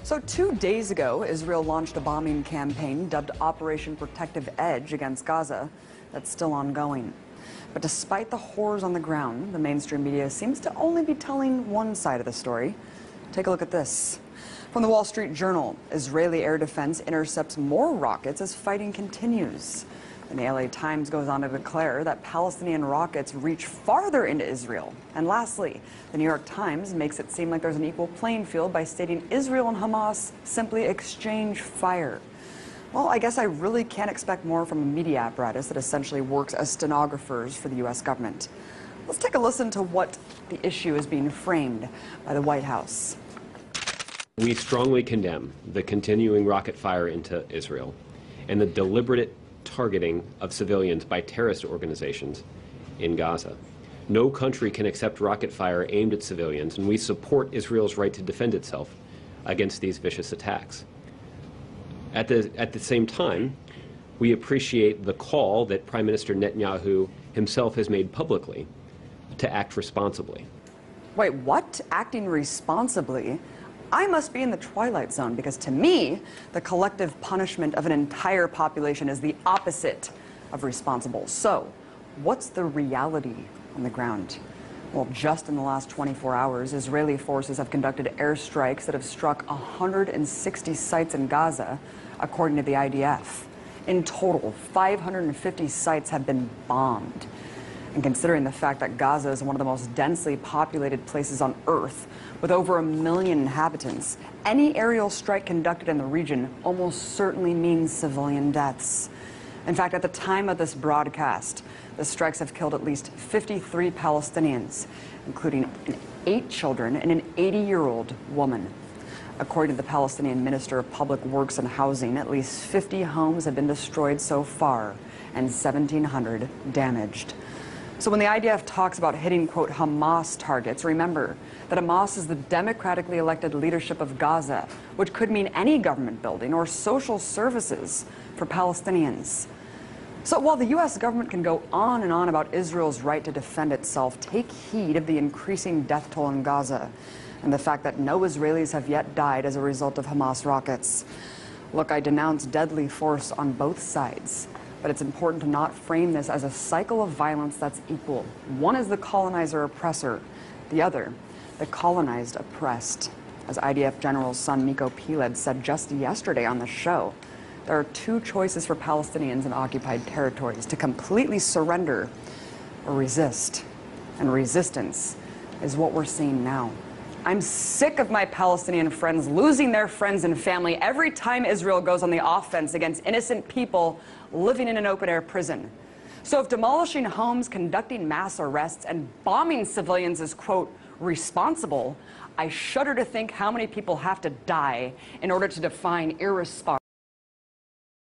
So 2 days ago, Israel launched a bombing campaign dubbed Operation Protective Edge against Gaza that's still ongoing. But despite the horrors on the ground, the mainstream media seems to only be telling one side of the story. Take a look at this. From the Wall Street Journal, Israeli air defense intercepts more rockets as fighting continues. And the LA Times goes on to declare that Palestinian rockets reach farther into Israel. And lastly, the New York Times makes it seem like there's an equal playing field by stating Israel and Hamas simply exchange fire. Well, I guess I really can't expect more from a media apparatus that essentially works as stenographers for the U.S. government. Let's take a listen to what the issue is being framed by the White House. We strongly condemn the continuing rocket fire into Israel and the deliberate targeting of civilians by terrorist organizations in Gaza. No country can accept rocket fire aimed at civilians, and we support Israel's right to defend itself against these vicious attacks. At the same time, we appreciate the call that Prime Minister Netanyahu himself has made publicly to act responsibly. Wait, what? Acting responsibly? I must be in the twilight zone, because to me, the collective punishment of an entire population is the opposite of responsible. So, what's the reality on the ground? Well, just in the last 24 hours, Israeli forces have conducted airstrikes that have struck 160 sites in Gaza, according to the IDF. In total, 550 sites have been bombed. And considering the fact that Gaza is one of the most densely populated places on Earth, with over 1 million inhabitants, any aerial strike conducted in the region almost certainly means civilian deaths. In fact, at the time of this broadcast, the strikes have killed at least 53 Palestinians, including 8 children and an 80-year-old woman. According to the Palestinian Minister of Public Works and Housing, at least 50 homes have been destroyed so far and 1,700 damaged. So when the IDF talks about hitting, quote, Hamas targets, remember that Hamas is the democratically elected leadership of Gaza, which could mean any government building or social services for Palestinians. So while the U.S. government can go on and on about Israel's right to defend itself, take heed of the increasing death toll in Gaza and the fact that no Israelis have yet died as a result of Hamas rockets. Look, I denounce deadly force on both sides. But it's important to not frame this as a cycle of violence that's equal. One is the colonizer oppressor, the other, the colonized oppressed. As IDF General's son Miko Piled said just yesterday on the show, there are 2 choices for Palestinians in occupied territories: to completely surrender or resist. And resistance is what we're seeing now. I'm sick of my Palestinian friends losing their friends and family every time Israel goes on the offense against innocent people living in an open-air prison. So if demolishing homes, conducting mass arrests, and bombing civilians is, quote, responsible, I shudder to think how many people have to die in order to define irresponsible.